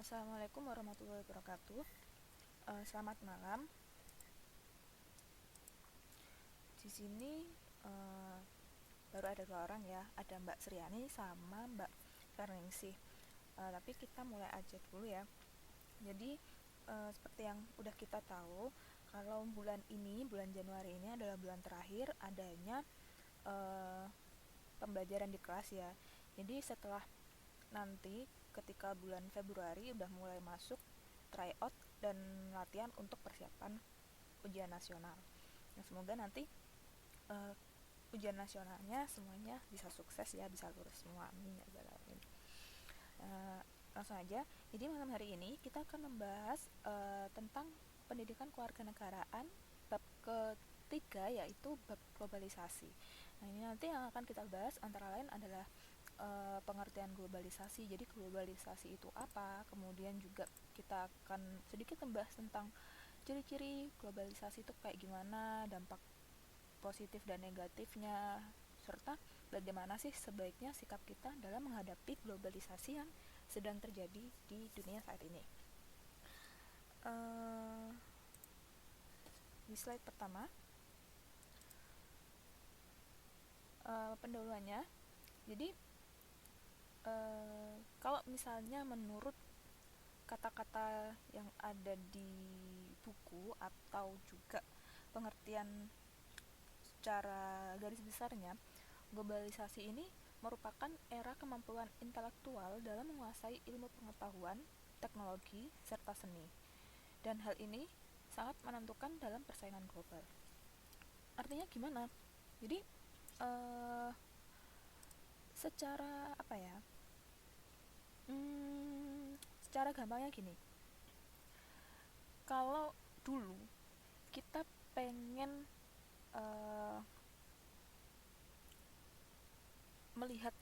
Assalamualaikum warahmatullahi wabarakatuh. Selamat malam. Di sini uh, baru ada dua orang ya, ada Mbak Sriani sama Mbak Ferningsih. Tapi kita mulai aja dulu ya. Jadi seperti yang udah kita tahu, kalau bulan Januari ini adalah bulan terakhir adanya pembelajaran di kelas ya. Jadi setelah nanti ketika bulan Februari udah mulai masuk tryout dan latihan untuk persiapan ujian nasional. Nah, semoga nanti ujian nasionalnya semuanya bisa sukses ya, bisa lulus semua, amin ya rabbal alamin. Langsung aja. Jadi malam hari ini kita akan membahas tentang pendidikan kewarganegaraan bab ketiga, yaitu bab globalisasi. Nah, ini nanti yang akan kita bahas antara lain adalah pengertian globalisasi. Jadi globalisasi itu apa? Kemudian juga kita akan sedikit membahas tentang ciri-ciri globalisasi itu kayak gimana, dampak positif dan negatifnya, serta bagaimana sih sebaiknya sikap kita dalam menghadapi globalisasi yang sedang terjadi di dunia saat ini. Di slide pertama, pendahuluannya. Jadi kalau misalnya menurut kata-kata yang ada di buku atau juga pengertian secara garis besarnya, globalisasi ini merupakan era kemampuan intelektual dalam menguasai ilmu pengetahuan, teknologi, serta seni. Dan hal ini sangat menentukan dalam persaingan global. Artinya gimana? Jadi secara apa ya? Secara gampangnya gini. Kalau dulu kita pengen melihat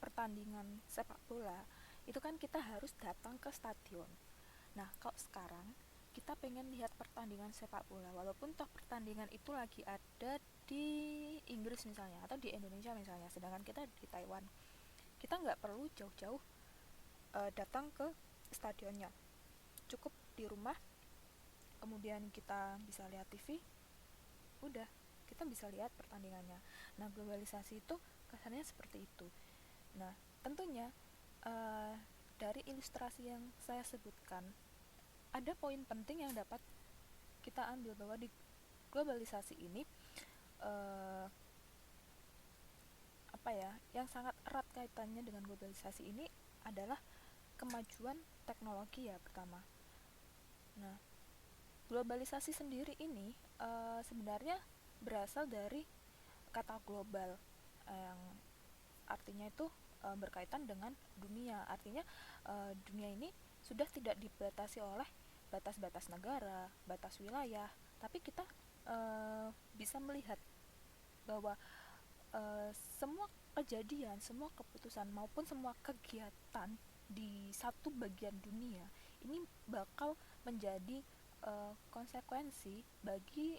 pertandingan sepak bola, itu kan kita harus datang ke stadion. Nah, kalau sekarang kita pengen lihat pertandingan sepak bola, walaupun toh pertandingan itu lagi ada di Inggris misalnya, atau di Indonesia misalnya, sedangkan kita di Taiwan, kita nggak perlu jauh-jauh datang ke stadionnya. Cukup di rumah, kemudian kita bisa lihat TV, udah, kita bisa lihat pertandingannya. Nah, globalisasi itu kesannya seperti itu. Nah, tentunya dari ilustrasi yang saya sebutkan, ada poin penting yang dapat kita ambil bahwa di globalisasi ini yang sangat erat kaitannya dengan globalisasi ini adalah kemajuan teknologi ya, pertama. Nah, globalisasi sendiri ini sebenarnya berasal dari kata global yang artinya itu berkaitan dengan dunia. Artinya dunia ini sudah tidak dibatasi oleh batas-batas negara, batas wilayah, tapi kita bisa melihat bahwa semua kejadian, semua keputusan maupun semua kegiatan di satu bagian dunia ini bakal menjadi konsekuensi bagi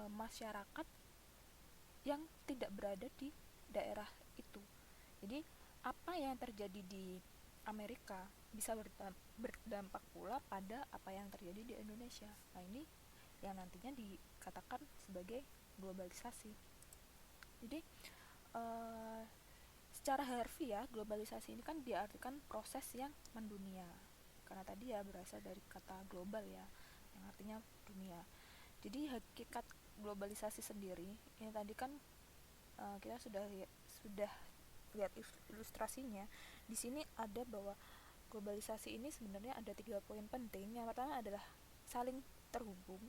masyarakat yang tidak berada di daerah itu. Jadi apa yang terjadi di Amerika bisa berdampak pula pada apa yang terjadi di Indonesia. Nah, ini yang nantinya dikatakan sebagai globalisasi. Jadi secara harfiah globalisasi ini kan diartikan proses yang mendunia, karena tadi ya berasal dari kata global ya, yang artinya dunia. Jadi hakikat globalisasi sendiri ini tadi kan kita sudah lihat ilustrasinya. Di sini ada bahwa globalisasi ini sebenarnya ada 3 poin penting. Yang pertama adalah saling terhubung,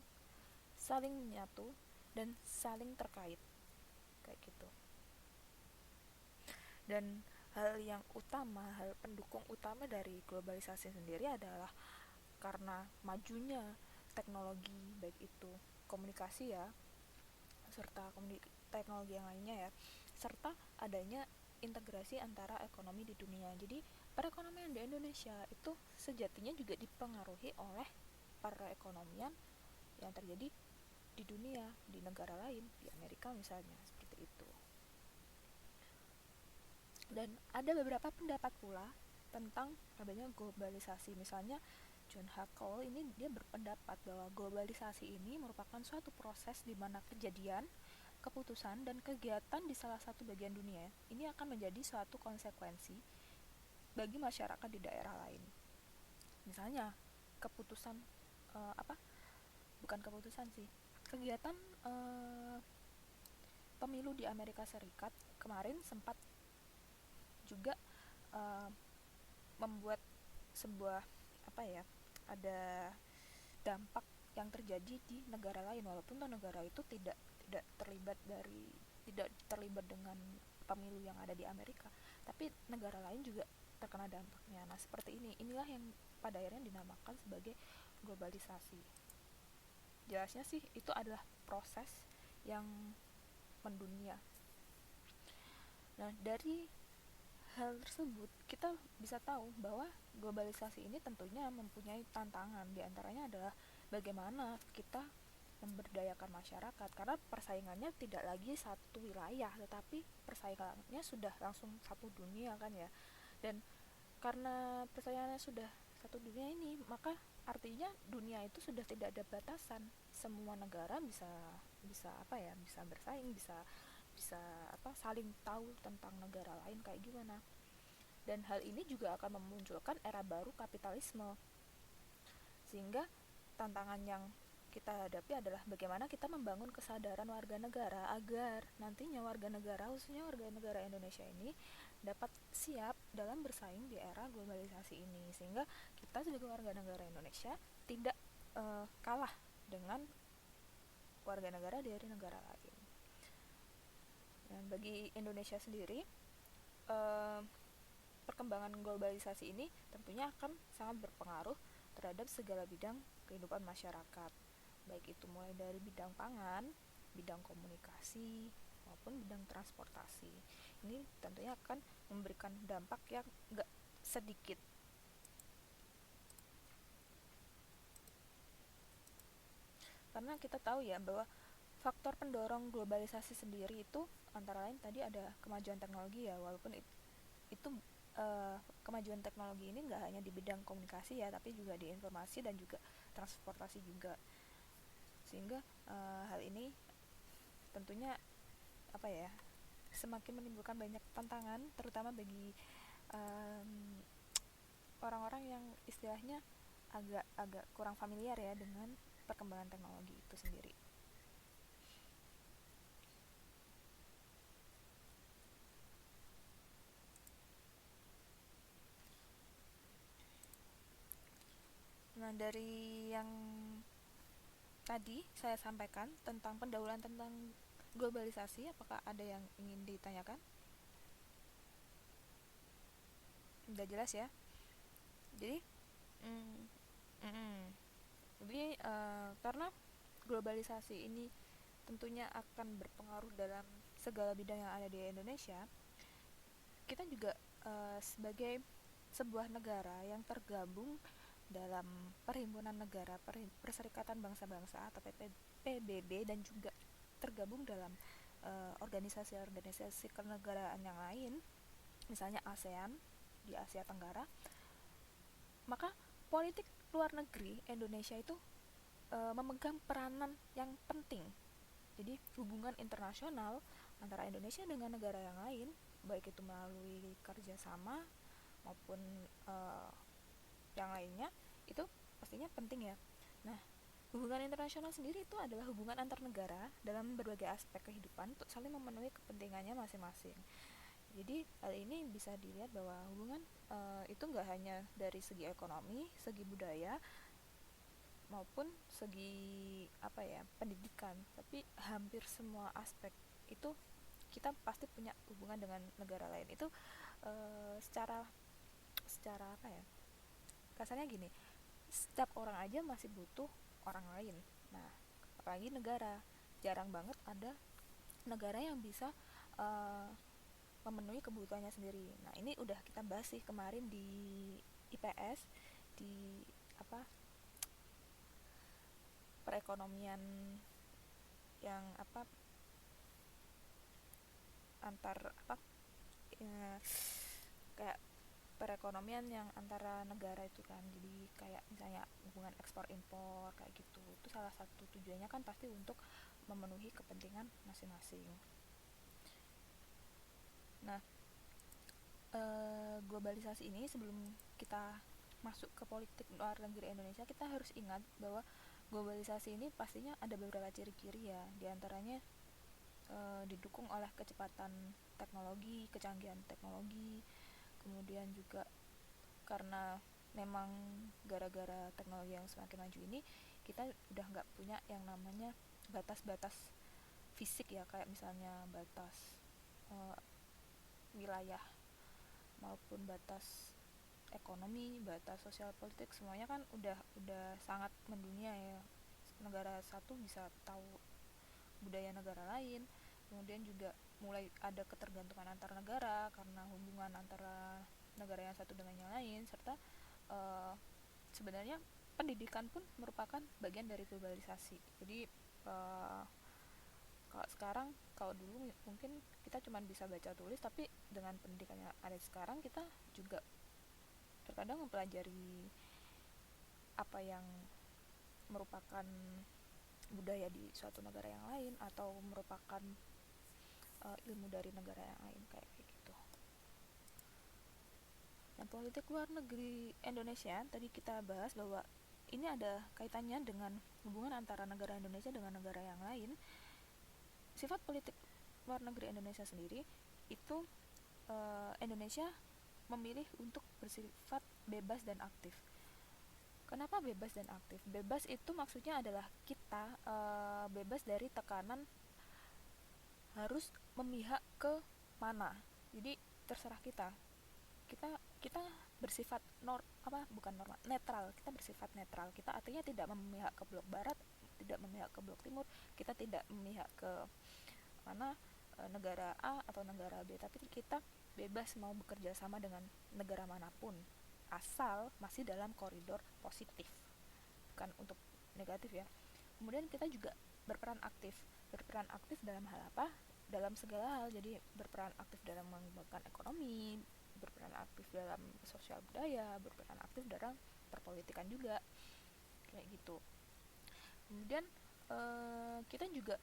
saling menyatu, dan saling terkait, kayak gitu. Dan hal pendukung utama dari globalisasi sendiri adalah karena majunya teknologi, baik itu komunikasi ya, serta teknologi yang lainnya ya, serta adanya integrasi antara ekonomi di dunia. Jadi perekonomian di Indonesia itu sejatinya juga dipengaruhi oleh perekonomian yang terjadi di dunia, di negara lain, di Amerika misalnya, seperti itu. Dan ada beberapa pendapat pula tentang adanya globalisasi. Misalnya John Hackle ini dia berpendapat bahwa globalisasi ini merupakan suatu proses di mana kejadian, keputusan, dan kegiatan di salah satu bagian dunia ini akan menjadi suatu konsekuensi bagi masyarakat di daerah lain. Misalnya keputusan apa? Bukan keputusan sih. Kegiatan pemilu di Amerika Serikat kemarin sempat juga membuat sebuah ada dampak yang terjadi di negara lain, walaupun negara itu tidak terlibat dengan pemilu yang ada di Amerika, tapi negara lain juga terkena dampaknya. Nah, seperti inilah yang pada akhirnya dinamakan sebagai globalisasi. Jelasnya sih itu adalah proses yang mendunia. Nah, dari hal tersebut kita bisa tahu bahwa globalisasi ini tentunya mempunyai tantangan. Di antaranya adalah bagaimana kita memberdayakan masyarakat, karena persaingannya tidak lagi satu wilayah, tetapi persaingannya sudah langsung satu dunia kan ya. Dan karena persaingannya sudah satu dunia ini, maka artinya dunia itu sudah tidak ada batasan. Semua negara bisa bersaing, bisa saling tahu tentang negara lain kayak gimana. Dan hal ini juga akan memunculkan era baru kapitalisme, sehingga tantangan yang kita hadapi adalah bagaimana kita membangun kesadaran warga negara agar nantinya warga negara, khususnya warga negara Indonesia ini, dapat siap dalam bersaing di era globalisasi ini, sehingga kita sebagai warga negara Indonesia tidak kalah dengan warga negara dari negara lain. Dan bagi Indonesia sendiri, perkembangan globalisasi ini tentunya akan sangat berpengaruh terhadap segala bidang kehidupan masyarakat, baik itu mulai dari bidang pangan, bidang komunikasi, maupun bidang transportasi. Ini tentunya akan memberikan dampak yang gak sedikit. Karena kita tahu ya bahwa faktor pendorong globalisasi sendiri itu antara lain tadi ada kemajuan teknologi ya, walaupun itu kemajuan teknologi ini nggak hanya di bidang komunikasi ya, tapi juga di informasi dan juga transportasi juga, sehingga hal ini tentunya semakin menimbulkan banyak tantangan, terutama bagi orang-orang yang istilahnya agak kurang familiar ya dengan perkembangan teknologi itu sendiri. Nah, dari yang tadi saya sampaikan tentang pendahuluan tentang globalisasi, apakah ada yang ingin ditanyakan? Udah jelas ya. Jadi karena globalisasi ini tentunya akan berpengaruh dalam segala bidang yang ada di Indonesia, kita juga sebagai sebuah negara yang tergabung dalam Perhimpunan Negara Perserikatan Bangsa-Bangsa atau PBB, dan juga tergabung dalam organisasi-organisasi kenegaraan yang lain, misalnya ASEAN di Asia Tenggara, maka politik luar negeri Indonesia itu memegang peranan yang penting. Jadi hubungan internasional antara Indonesia dengan negara yang lain, baik itu melalui kerjasama maupun yang lainnya, itu pastinya penting ya. Nah, hubungan internasional sendiri itu adalah hubungan antar negara dalam berbagai aspek kehidupan untuk saling memenuhi kepentingannya masing-masing. Jadi hal ini bisa dilihat bahwa hubungan itu nggak hanya dari segi ekonomi, segi budaya, maupun segi pendidikan, tapi hampir semua aspek itu kita pasti punya hubungan dengan negara lain. Itu secara kasarnya gini, setiap orang aja masih butuh orang lain. Nah, apalagi negara, jarang banget ada negara yang bisa memenuhi kebutuhannya sendiri. Nah, ini udah kita bahas sih kemarin di IPS, di perekonomian yang antar kayak perekonomian yang antara negara itu kan. Jadi kayak misalnya hubungan ekspor impor kayak gitu, itu salah satu tujuannya kan pasti untuk memenuhi kepentingan masing-masing. Nah, globalisasi ini, sebelum kita masuk ke politik luar negeri Indonesia, kita harus ingat bahwa globalisasi ini pastinya ada beberapa ciri-ciri ya. Di antaranya didukung oleh kecepatan teknologi, kecanggihan teknologi, kemudian juga karena memang gara-gara teknologi yang semakin maju ini, kita udah nggak punya yang namanya batas-batas fisik ya, kayak misalnya batas uh, wilayah maupun batas ekonomi, batas sosial politik, semuanya kan udah sangat mendunia ya. Negara satu bisa tahu budaya negara lain. Kemudian juga mulai ada ketergantungan antar negara karena hubungan antara negara yang satu dengan yang lain, serta uh, sebenarnya pendidikan pun merupakan bagian dari globalisasi. Jadi uh, kalau sekarang, kalau dulu mungkin kita cuma bisa baca tulis, tapi dengan pendidikan yang ada sekarang, kita juga terkadang mempelajari apa yang merupakan budaya di suatu negara yang lain, atau merupakan ilmu dari negara yang lain kayak gitu. Nah, politik luar negeri Indonesia tadi kita bahas bahwa ini ada kaitannya dengan hubungan antara negara Indonesia dengan negara yang lain. Sifat politik luar negeri Indonesia sendiri itu, Indonesia memilih untuk bersifat bebas dan aktif. Kenapa bebas dan aktif? Bebas itu maksudnya adalah kita bebas dari tekanan harus memihak ke mana. Jadi terserah kita. Kita bersifat netral. Kita bersifat netral. Kita artinya tidak memihak ke blok barat, tidak memihak ke blok timur, kita tidak memihak ke mana, negara A atau negara B, tapi kita bebas mau bekerja sama dengan negara manapun, asal masih dalam koridor positif, bukan untuk negatif ya. Kemudian kita juga berperan aktif dalam hal apa? Dalam segala hal. Jadi berperan aktif dalam mengembangkan ekonomi, berperan aktif dalam sosial budaya, berperan aktif dalam perpolitikan juga kayak gitu. Kemudian kita juga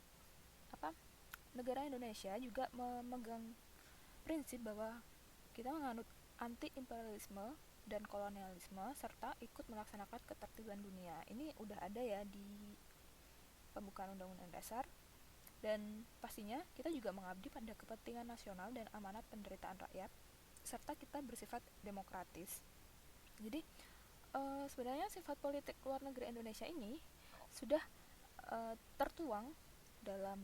negara Indonesia juga memegang prinsip bahwa kita menganut anti imperialisme dan kolonialisme, serta ikut melaksanakan ketertiban dunia. Ini udah ada ya di pembukaan Undang-Undang Dasar. Dan pastinya kita juga mengabdi pada kepentingan nasional dan amanat penderitaan rakyat, serta kita bersifat demokratis. Jadi sebenarnya sifat politik luar negeri Indonesia ini sudah tertuang dalam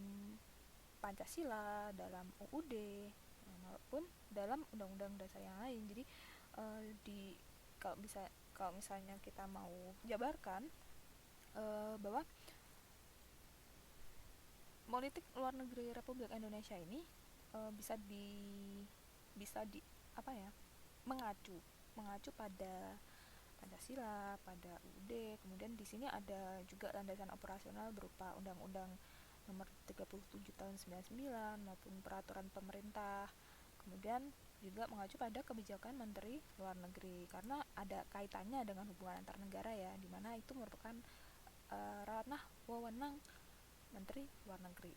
Pancasila, dalam UUD, maupun dalam undang-undang dasar yang lain. Jadi di kalau misalnya kita mau jabarkan bahwa politik luar negeri Republik Indonesia ini bisa di apa ya, mengacu pada Pancasila, pada UUD. Kemudian di sini ada juga landasan operasional berupa Undang-Undang Nomor 37 Tahun 99 maupun peraturan pemerintah. Kemudian juga mengacu pada kebijakan Menteri Luar Negeri, karena ada kaitannya dengan hubungan antar negara ya, di mana itu merupakan ranah wewenang Menteri Luar Negeri.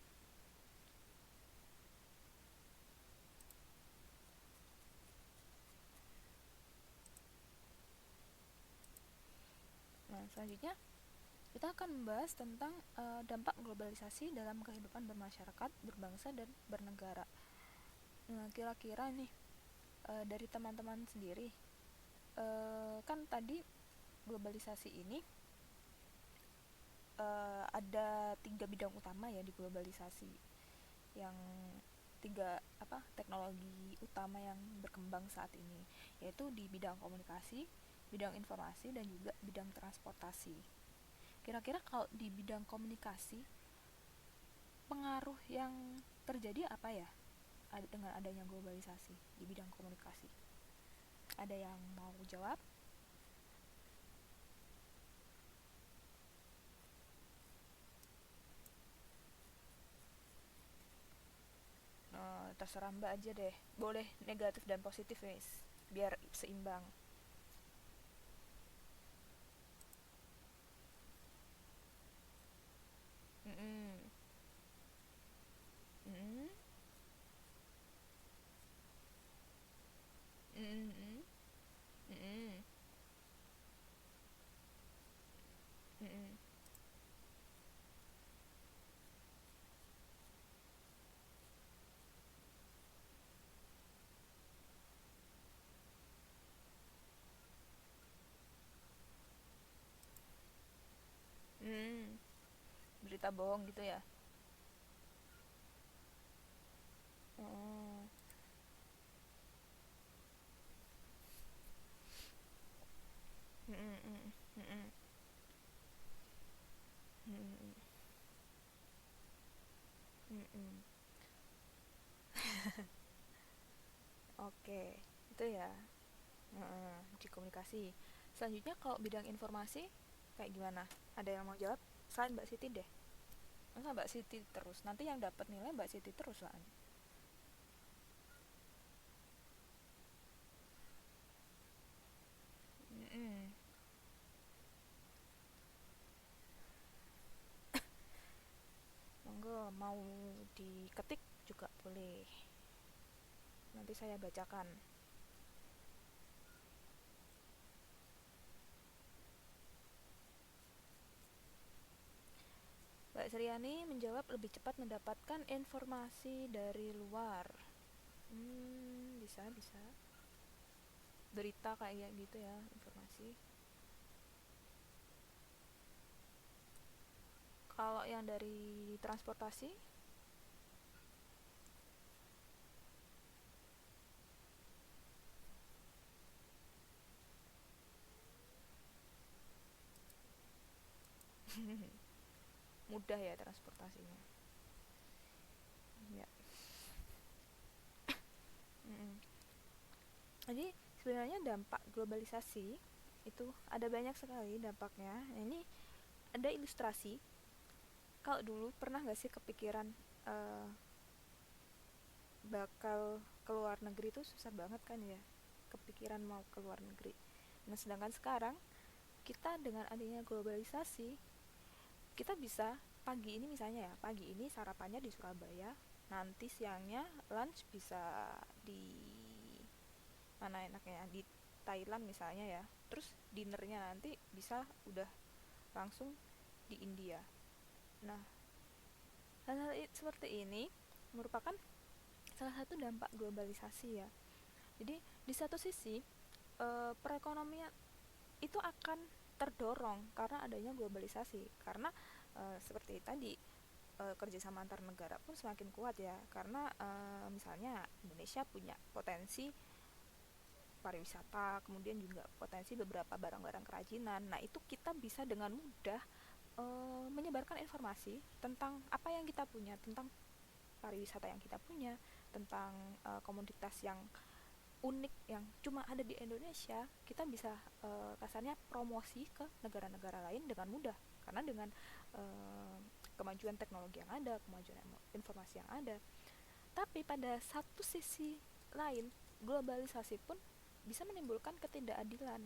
Nah, selanjutnya kita akan membahas tentang dampak globalisasi dalam kehidupan bermasyarakat, berbangsa, dan bernegara. Nah, kira-kira nih dari teman-teman sendiri, kan tadi globalisasi ini ada 3 bidang utama ya di globalisasi, yang teknologi utama yang berkembang saat ini, yaitu di bidang komunikasi, bidang informasi, dan juga bidang transportasi. Kira-kira kalau di bidang komunikasi, pengaruh yang terjadi apa ya dengan adanya globalisasi di bidang komunikasi? Ada yang mau jawab? Terserah Mbak aja deh. Boleh negatif dan positif, guys. biar seimbang. Mm-mm. Mm-mm. Mm-mm. Mm-mm. Mm-mm. Mm. Berita bohong gitu ya. Oh. Mm-mm. Mm-mm. Mm-mm. Mm-mm. Mm-mm. Oke, itu ya. Heeh, di komunikasi. Selanjutnya kalau bidang informasi kayak gimana? Ada yang mau jawab? Selain Mbak Siti deh. Masa Mbak Siti terus? Nanti yang dapat nilai Mbak Siti terus lah. Mm-mm. Monggo mau diketik juga boleh. Nanti saya bacakan. Mbak Sriani menjawab lebih cepat mendapatkan informasi dari luar. Bisa bisa. Berita kayak gitu ya, informasi. Kalau yang dari transportasi, mudah ya transportasinya. Ya. Mm-mm. Jadi sebenarnya dampak globalisasi itu ada banyak sekali dampaknya. Nah, ini ada ilustrasi. Kalau dulu pernah nggak sih kepikiran uh, bakal keluar negeri itu susah banget kan ya, kepikiran mau keluar negeri. Nah sedangkan sekarang kita dengan adanya globalisasi, kita bisa pagi ini misalnya ya, pagi ini sarapannya di Surabaya, nanti siangnya lunch bisa di mana enaknya, di Thailand misalnya ya, terus dinernya nanti bisa udah langsung di India. Nah hal-hal seperti ini merupakan salah satu dampak globalisasi ya. Jadi di satu sisi perekonomian itu akan terdorong karena adanya globalisasi, karena seperti tadi kerjasama antar negara pun semakin kuat ya, karena misalnya Indonesia punya potensi pariwisata, kemudian juga potensi beberapa barang-barang kerajinan. Nah itu kita bisa dengan mudah menyebarkan informasi tentang apa yang kita punya, tentang pariwisata yang kita punya, tentang komoditas yang unik yang cuma ada di Indonesia. Kita bisa kasarnya promosi ke negara-negara lain dengan mudah, karena dengan kemajuan teknologi yang ada, kemajuan informasi yang ada. Tapi pada satu sisi lain, globalisasi pun bisa menimbulkan ketidakadilan.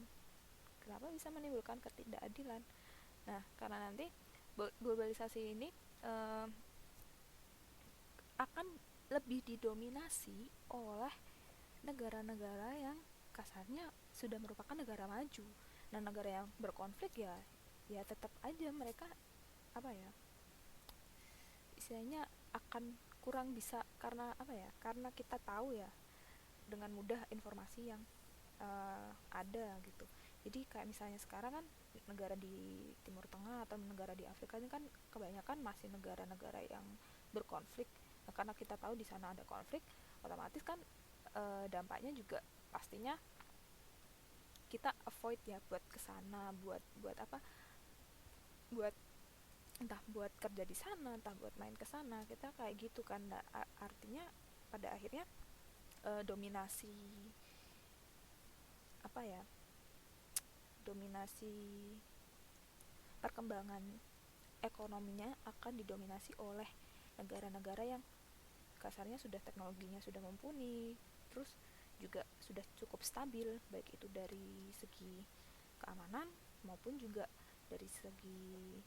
Kenapa bisa menimbulkan ketidakadilan? Nah karena nanti globalisasi ini eh, akan lebih didominasi oleh negara-negara yang kasarnya sudah merupakan negara maju. Nah negara yang berkonflik ya, ya tetap aja mereka apa ya, istilahnya akan kurang bisa, karena apa ya, karena kita tahu ya dengan mudah informasi yang ada gitu. Jadi kayak misalnya sekarang kan negara di Timur Tengah atau negara di Afrika ini kan kebanyakan masih negara-negara yang berkonflik. Nah, karena kita tahu di sana ada konflik, otomatis kan dampaknya juga pastinya kita avoid ya buat kesana, buat apa, buat entah buat kerja di sana, entah buat main ke sana, kita kayak gitu kan. Nah, artinya pada akhirnya dominasi apa ya, dominasi perkembangan ekonominya akan didominasi oleh negara-negara yang kasarnya sudah teknologinya sudah mumpuni, terus juga sudah cukup stabil, baik itu dari segi keamanan maupun juga dari segi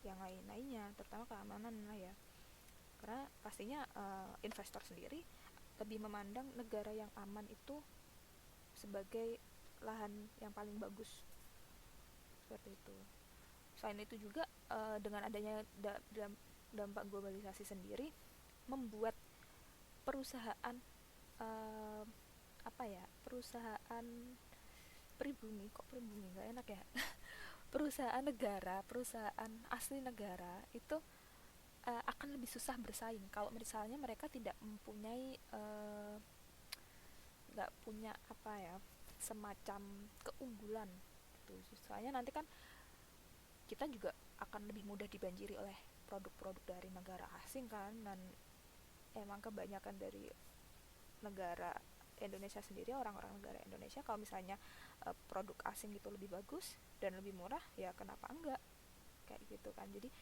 yang lain-lainnya, terutama keamanan lah ya. Karena pastinya investor sendiri lebih memandang negara yang aman itu sebagai lahan yang paling bagus, seperti itu. Selain itu juga dengan adanya dampak globalisasi sendiri membuat perusahaan uh, perusahaan pribumi, kok pribumi nggak enak ya, perusahaan asli negara itu akan lebih susah bersaing kalau misalnya mereka tidak mempunyai nggak punya semacam keunggulan gitu. Soalnya nanti kan kita juga akan lebih mudah dibanjiri oleh produk-produk dari negara asing kan, dan emang kebanyakan dari negara Indonesia sendiri, orang-orang negara Indonesia kalau misalnya produk asing itu lebih bagus dan lebih murah, ya kenapa enggak, kayak gitu kan. Jadi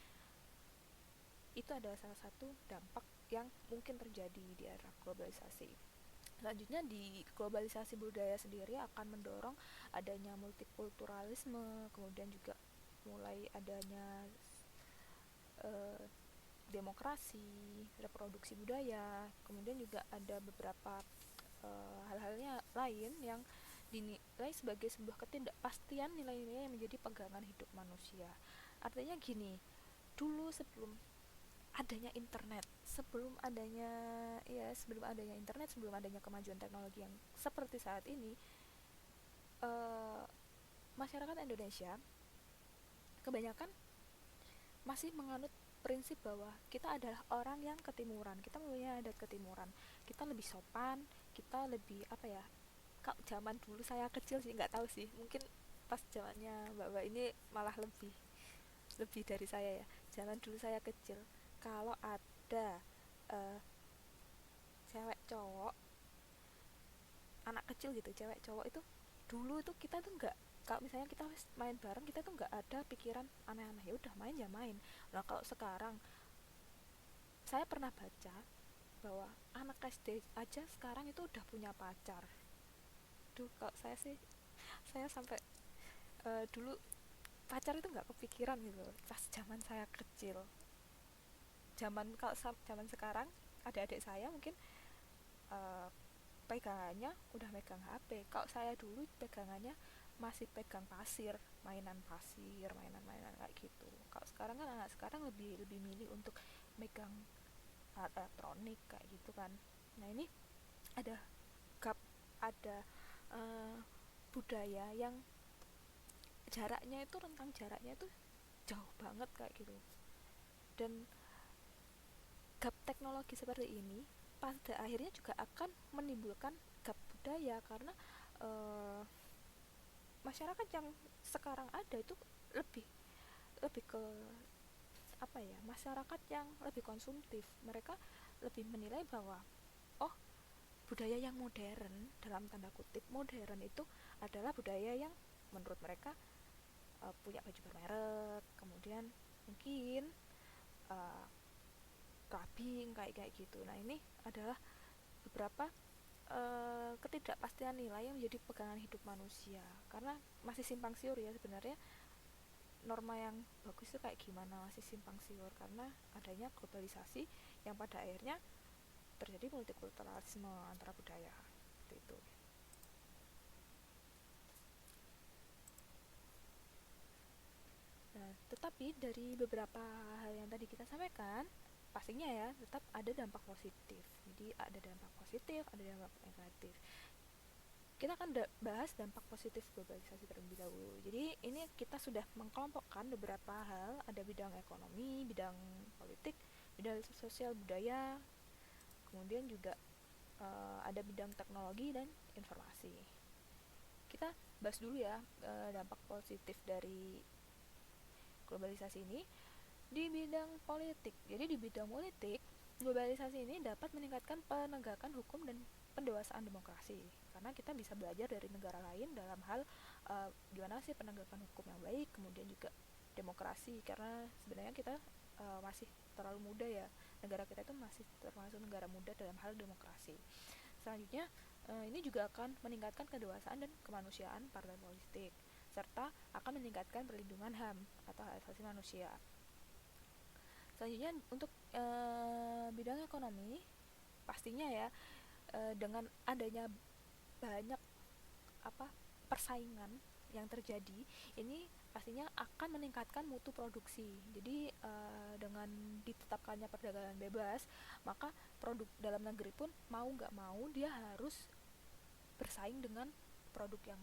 itu adalah salah satu dampak yang mungkin terjadi di era globalisasi. Selanjutnya, di globalisasi budaya sendiri akan mendorong adanya multikulturalisme, kemudian juga mulai adanya demokrasi, reproduksi budaya, kemudian juga ada beberapa hal-halnya lain yang dinilai sebagai sebuah ketidakpastian nilai-nilai yang menjadi pegangan hidup manusia. Artinya gini, dulu sebelum adanya internet, sebelum adanya kemajuan teknologi yang seperti saat ini, masyarakat Indonesia kebanyakan masih menganut prinsip bahwa kita adalah orang yang ketimuran, kita mempunyai adat ketimuran, kita lebih sopan, kita lebih kalau zaman dulu saya kecil sih, nggak tahu sih, mungkin pas zamannya mbak ini malah lebih dari saya ya. Zaman dulu saya kecil, kalau ada cewek cowok, anak kecil gitu, cewek cowok itu dulu itu kita tuh nggak, kalau misalnya kita main bareng, kita tuh nggak ada pikiran aneh-aneh, ya udah main ya main. Nah kalau sekarang, saya pernah baca bahwa anak SD aja sekarang itu udah punya pacar. Duh, kalau saya sih, saya sampai dulu pacar itu nggak kepikiran gitu pas zaman saya kecil. Kalau zaman sekarang adik-adik saya mungkin uh, pegangannya udah megang HP. Kalau saya dulu pegangannya masih pegang pasir, mainan-mainan kayak gitu. Kalau sekarang kan anak sekarang lebih milih untuk megang alat elektronik kayak gitu kan. Nah ini ada gap, ada uh, budaya yang rentang jaraknya itu jauh banget kayak gitu. Dan gap teknologi seperti ini pada akhirnya juga akan menimbulkan gap budaya, karena masyarakat yang sekarang ada itu lebih lebih ke masyarakat yang lebih konsumtif. Mereka lebih menilai bahwa budaya yang modern, dalam tanda kutip modern, itu adalah budaya yang menurut mereka punya baju bermerek, kemudian mungkin clubbing kayak gitu. Nah ini adalah beberapa ketidakpastian nilai yang menjadi pegangan hidup manusia, karena masih simpang siur ya sebenarnya. Norma yang bagus itu kayak gimana, masih simpang siur karena adanya globalisasi yang pada akhirnya terjadi multikulturalisme antara budaya, seperti itu. Nah, tetapi dari beberapa hal yang tadi kita sampaikan, pastinya ya tetap ada dampak positif. Jadi ada dampak positif, ada dampak negatif. Kita akan bahas dampak positif globalisasi terlebih dahulu. Jadi ini kita sudah mengkelompokkan beberapa hal, ada bidang ekonomi, bidang politik, bidang sosial budaya, kemudian juga ada bidang teknologi dan informasi. Kita bahas dulu ya dampak positif dari globalisasi ini di bidang politik. Jadi di bidang politik, globalisasi ini dapat meningkatkan penegakan hukum dan pendewasaan demokrasi, karena kita bisa belajar dari negara lain dalam hal gimana sih penegakan hukum yang baik, kemudian juga demokrasi, karena sebenarnya kita masih terlalu muda ya, negara kita itu masih termasuk negara muda dalam hal demokrasi. Selanjutnya, ini juga akan meningkatkan kedewasaan dan kemanusiaan partai politik, serta akan meningkatkan perlindungan HAM atau hak asasi manusia. Selanjutnya untuk bidang ekonomi, pastinya ya, dengan adanya banyak persaingan yang terjadi, ini pastinya akan meningkatkan mutu produksi. Jadi dengan ditetapkannya perdagangan bebas, maka produk dalam negeri pun mau nggak mau dia harus bersaing dengan produk yang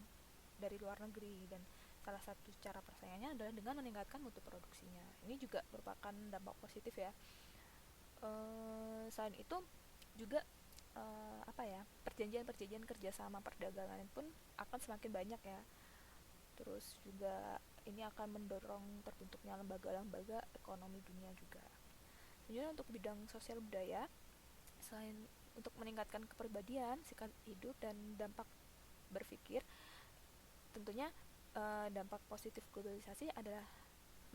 dari luar negeri, dan salah satu cara persaingannya adalah dengan meningkatkan mutu produksinya. Ini juga merupakan dampak positif ya. Selain itu juga perjanjian-perjanjian kerjasama perdagangan pun akan semakin banyak ya. Terus juga ini akan mendorong terbentuknya lembaga-lembaga ekonomi dunia juga. Selanjutnya untuk bidang sosial budaya, selain untuk meningkatkan kepribadian, sikap hidup, dan dampak berpikir, tentunya dampak positif globalisasi adalah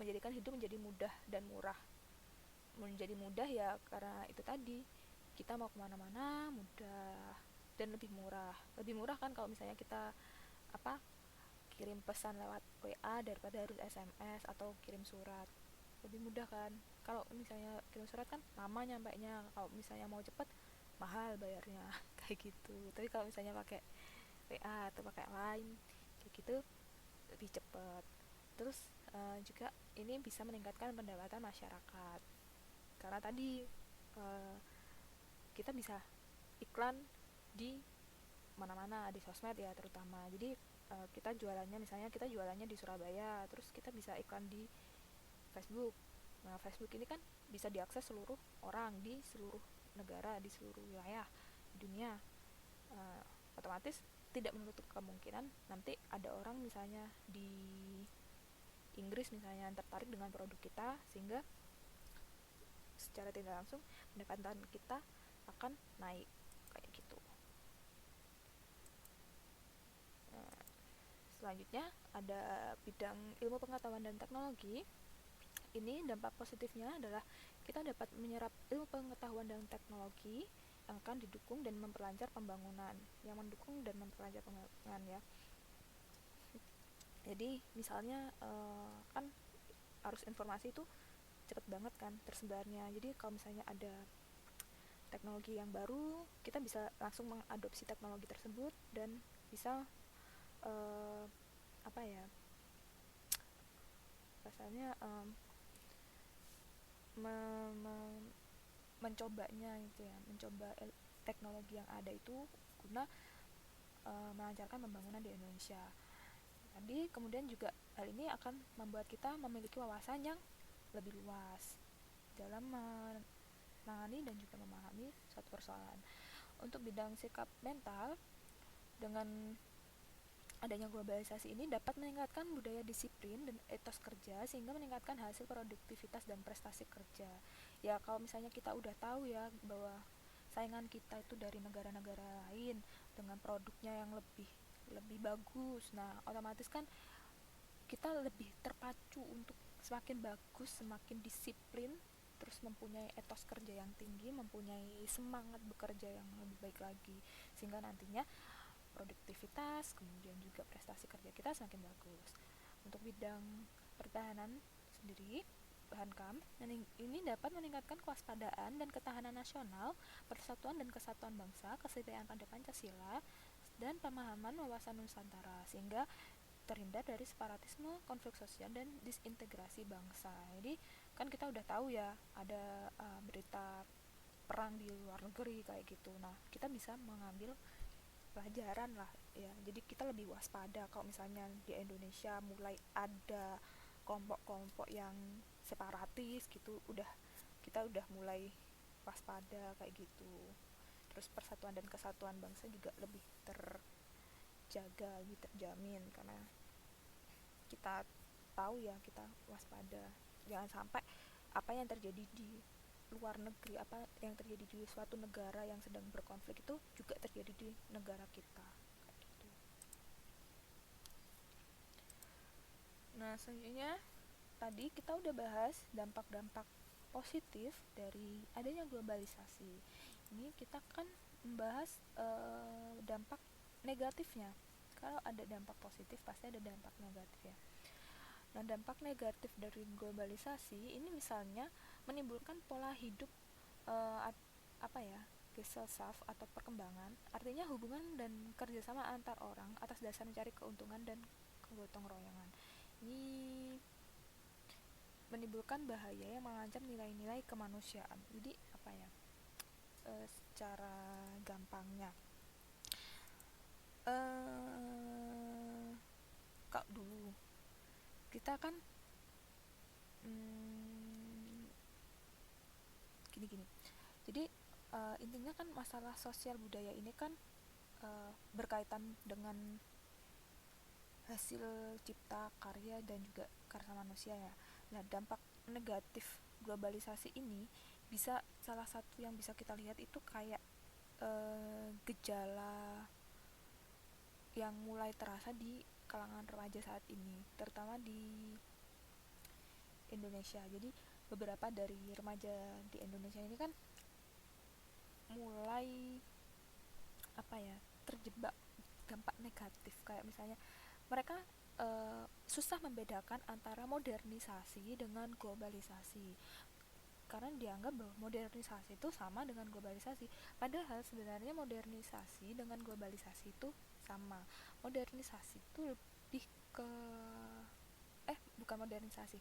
menjadikan hidup menjadi mudah dan murah. Menjadi mudah ya karena itu tadi, kita mau kemana-mana mudah dan lebih murah. Lebih murah kan kalau misalnya kita kirim pesan lewat WA daripada harus SMS atau kirim surat. Lebih mudah kan. Kalau misalnya kirim surat kan lama nyampainya, kalau misalnya mau cepet mahal bayarnya kayak gitu. Tapi kalau misalnya pakai WA atau pakai Line kayak gitu lebih cepet. Terus juga ini bisa meningkatkan pendapatan masyarakat, karena tadi kita bisa iklan di mana-mana, di sosmed ya terutama. Jadi kita jualannya, misalnya kita jualannya di Surabaya, terus kita bisa iklan di Facebook. Nah, Facebook ini kan bisa diakses seluruh orang di seluruh negara, di seluruh wilayah di dunia. Otomatis tidak menutup kemungkinan nanti ada orang misalnya di Inggris misalnya tertarik dengan produk kita, sehingga secara tidak langsung pendapatan kita akan naik kayak gitu. Selanjutnya ada bidang ilmu pengetahuan dan teknologi. Ini dampak positifnya adalah kita dapat menyerap ilmu pengetahuan dan teknologi yang akan didukung dan memperlancar pembangunan, ya. Jadi misalnya kan arus informasi itu cepet banget kan tersebarnya. Jadi kalau misalnya ada teknologi yang baru, kita bisa langsung mengadopsi teknologi tersebut dan bisa mencobanya itu ya, mencoba teknologi yang ada itu guna melancarkan pembangunan di Indonesia. Jadi kemudian juga hal ini akan membuat kita memiliki wawasan yang lebih luas dalam menangani dan juga memahami suatu persoalan. Untuk bidang sikap mental, dengan adanya globalisasi ini dapat meningkatkan budaya disiplin dan etos kerja, sehingga meningkatkan hasil produktivitas dan prestasi kerja. Ya kalau misalnya kita udah tahu ya bahwa saingan kita itu dari negara-negara lain dengan produknya yang lebih bagus, nah otomatis kan kita lebih terpacu untuk semakin bagus, semakin disiplin, terus mempunyai etos kerja yang tinggi, mempunyai semangat bekerja yang lebih baik lagi, sehingga nantinya produktivitas, kemudian juga prestasi kerja kita semakin bagus. Untuk bidang pertahanan sendiri, Bahankam, ini dapat meningkatkan kewaspadaan dan ketahanan nasional, persatuan dan kesatuan bangsa, kesetiaan pada Pancasila, dan pemahaman wawasan Nusantara, sehingga terhindar dari separatisme, konflik sosial, dan disintegrasi bangsa. Jadi kan kita udah tahu ya ada berita perang di luar negeri kayak gitu. Nah, kita bisa mengambil pelajaran lah ya, jadi kita lebih waspada kalau misalnya di Indonesia mulai ada kelompok-kelompok yang separatis gitu, kita udah mulai waspada kayak gitu. Terus persatuan dan kesatuan bangsa juga lebih terjaga, lebih terjamin karena kita tahu ya, kita waspada, jangan sampai apa yang terjadi di luar negeri, apa yang terjadi di suatu negara yang sedang berkonflik itu juga terjadi di negara kita gitu. Nah selanjutnya tadi kita udah bahas dampak-dampak positif dari adanya globalisasi. Ini kita kan membahas dampak negatifnya. Kalau ada dampak positif pasti ada dampak negatif ya. Nah, dampak negatif dari globalisasi ini misalnya menimbulkan pola hidup apa ya, Gesellschaft atau perkembangan, artinya hubungan dan kerjasama antar orang atas dasar mencari keuntungan dan kegotong royongan. Ini menimbulkan bahaya yang mengancam nilai-nilai kemanusiaan. Jadi apa ya? Secara gampangnya, kalau dulu kita kan gini-gini. Jadi intinya kan masalah sosial budaya ini kan berkaitan dengan hasil cipta karya dan juga karya manusia ya. Nah, dampak negatif globalisasi ini bisa, salah satu yang bisa kita lihat itu kayak gejala yang mulai terasa di kalangan remaja saat ini, terutama di Indonesia. Jadi beberapa dari remaja di Indonesia ini kan mulai apa ya, terjebak dampak negatif, kayak misalnya mereka susah membedakan antara modernisasi dengan globalisasi, karena dianggap bahwa modernisasi itu sama dengan globalisasi, padahal sebenarnya modernisasi dengan globalisasi itu sama. Modernisasi itu lebih ke bukan modernisasi,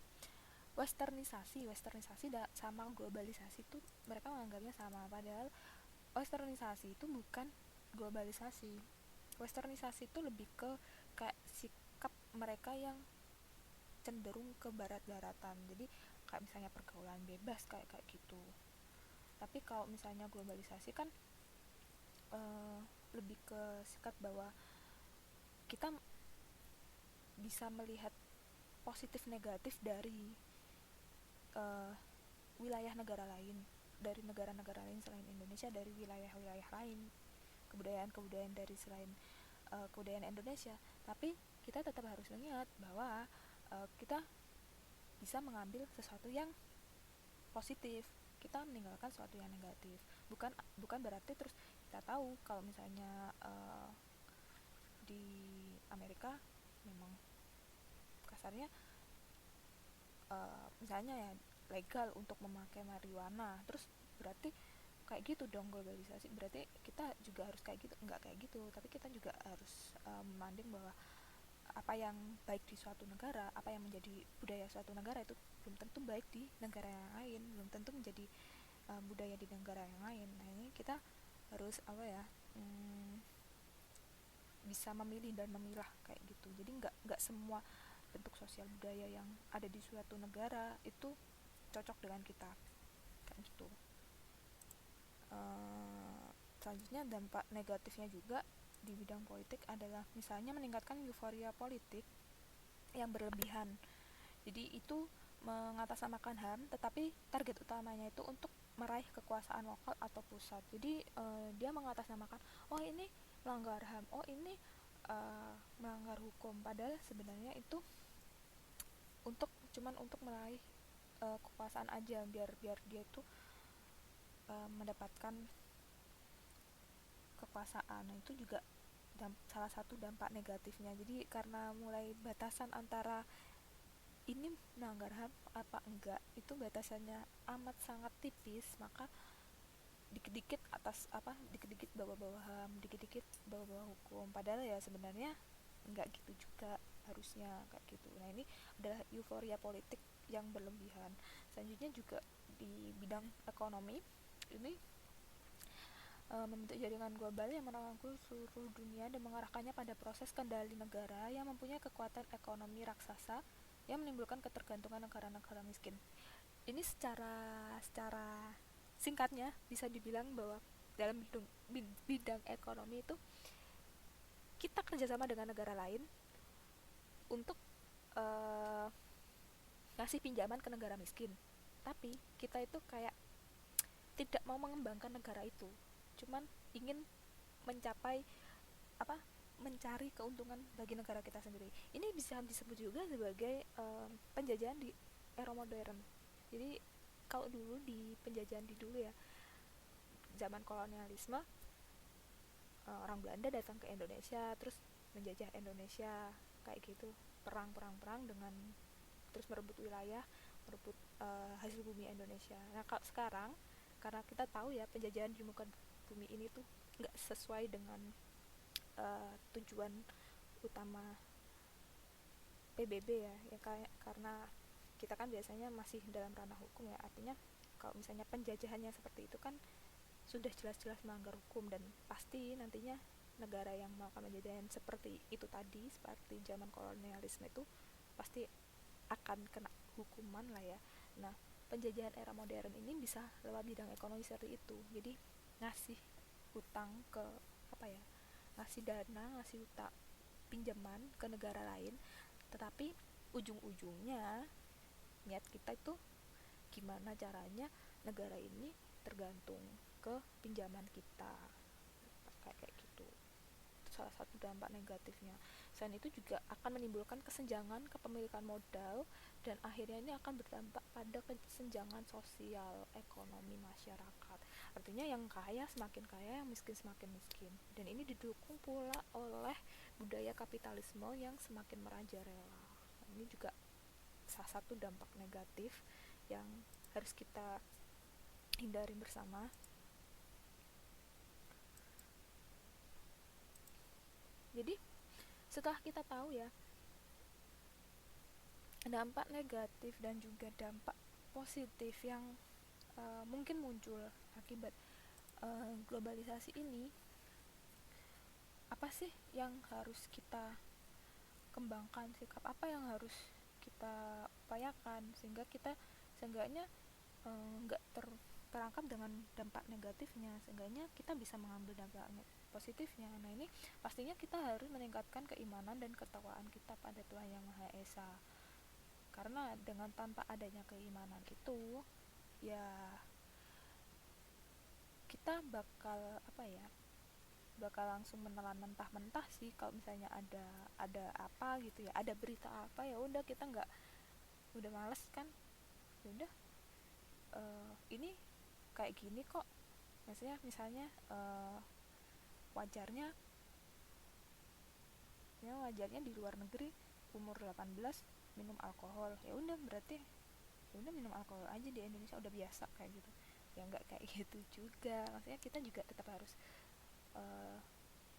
westernisasi sama globalisasi itu mereka menganggapnya sama, padahal westernisasi itu bukan globalisasi. Westernisasi itu lebih ke kayak sikap mereka yang cenderung ke barat-baratan, jadi kayak misalnya pergaulan bebas kayak kayak gitu. Tapi kalau misalnya globalisasi kan lebih ke sikap bahwa kita bisa melihat positif negatif dari wilayah negara lain, dari negara-negara lain selain Indonesia, dari wilayah-wilayah lain, kebudayaan-kebudayaan dari selain kebudayaan Indonesia. Tapi kita tetap harus mengingat bahwa kita bisa mengambil sesuatu yang positif, kita meninggalkan sesuatu yang negatif. Bukan berarti terus kita tahu kalau misalnya di Amerika memang kasarnya misalnya ya legal untuk memakai marijuana, terus berarti kayak gitu dong globalisasi, berarti kita juga harus kayak gitu. Enggak kayak gitu, tapi kita juga harus memandang bahwa apa yang baik di suatu negara, apa yang menjadi budaya suatu negara itu belum tentu baik di negara yang lain, belum tentu menjadi budaya di negara yang lain. Nah, ini kita harus apa ya, bisa memilih dan memilah kayak gitu. Jadi nggak semua bentuk sosial budaya yang ada di suatu negara itu cocok dengan kita kayak gitu. Selanjutnya dampak negatifnya juga di bidang politik adalah misalnya meningkatkan euforia politik yang berlebihan. Jadi itu mengatasnamakan HAM, tetapi target utamanya itu untuk meraih kekuasaan lokal atau pusat. Jadi dia mengatasnamakan, oh ini melanggar HAM, oh ini melanggar hukum, padahal sebenarnya itu cuman untuk meraih kekuasaan aja, biar dia itu mendapatkan kekuasaan. Nah, itu juga salah satu dampak negatifnya. Jadi karena mulai batasan antara ini melanggar HAM apa enggak, itu batasannya amat sangat tipis, maka dikit-dikit atas apa, dikit-dikit bawah-bawah HAM, dikit-dikit bawah-bawah hukum, padahal ya sebenarnya enggak gitu juga harusnya kayak gitu. Nah, ini adalah euforia politik yang berlebihan. Selanjutnya juga di bidang ekonomi, ini membentuk jaringan global yang merangkul seluruh dunia dan mengarahkannya pada proses kendali negara yang mempunyai kekuatan ekonomi raksasa yang menimbulkan ketergantungan negara-negara miskin. Ini secara singkatnya bisa dibilang bahwa dalam bidang ekonomi itu kita kerjasama dengan negara lain untuk ngasih pinjaman ke negara miskin, tapi kita itu kayak tidak mau mengembangkan negara itu, cuman ingin mencapai apa, mencari keuntungan bagi negara kita sendiri. Ini bisa disebut juga sebagai penjajahan di era modern. Jadi kalau dulu di penjajahan di dulu ya, zaman kolonialisme, orang Belanda datang ke Indonesia terus menjajah Indonesia kayak gitu, perang dengan terus merebut wilayah, merebut hasil bumi Indonesia. Nah kalau sekarang karena kita tahu ya penjajahan di muka bumi ini tuh nggak sesuai dengan tujuan utama PBB ya, kayak karena kita kan biasanya masih dalam ranah hukum ya, artinya kalau misalnya penjajahannya seperti itu kan sudah jelas-jelas melanggar hukum, dan pasti nantinya negara yang melakukan penjajahan seperti itu tadi, seperti zaman kolonialisme itu pasti akan kena hukuman lah ya. Nah penjajahan era modern ini bisa lewat bidang ekonomi seperti itu, jadi ngasih hutang ke apa ya, ngasih dana, ngasih hutang, pinjaman ke negara lain, tetapi ujung-ujungnya niat kita itu gimana caranya negara ini tergantung ke pinjaman kita, kayak gitu. Itu salah satu dampak negatifnya. Selain itu juga akan menimbulkan kesenjangan kepemilikan modal, dan akhirnya ini akan berdampak pada kesenjangan sosial ekonomi masyarakat. Artinya yang kaya semakin kaya, yang miskin semakin miskin, dan ini didukung pula oleh budaya kapitalisme yang semakin merajalela. Ini juga salah satu dampak negatif yang harus kita hindari bersama. Jadi setelah kita tahu ya dampak negatif dan juga dampak positif yang mungkin muncul akibat globalisasi ini, apa sih yang harus kita kembangkan, sikap apa yang harus kita upayakan sehingga kita seenggaknya nggak terperangkap dengan dampak negatifnya, seenggaknya kita bisa mengambil dampak positifnya. Nah ini pastinya kita harus meningkatkan keimanan dan ketakwaan kita pada Tuhan Yang Maha Esa, karena dengan tanpa adanya keimanan itu ya kita bakal bakal langsung menelan mentah-mentah sih. Kalau misalnya ada apa gitu ya, ada berita apa, ya udah kita nggak, udah males kan, ya udah ini kayak gini kok, maksudnya misalnya wajarnya di luar negeri umur 18 minum alkohol, ya udah berarti ya udah minum alkohol aja di Indonesia udah biasa kayak gitu. Ya nggak kayak gitu juga, maksudnya kita juga tetap harus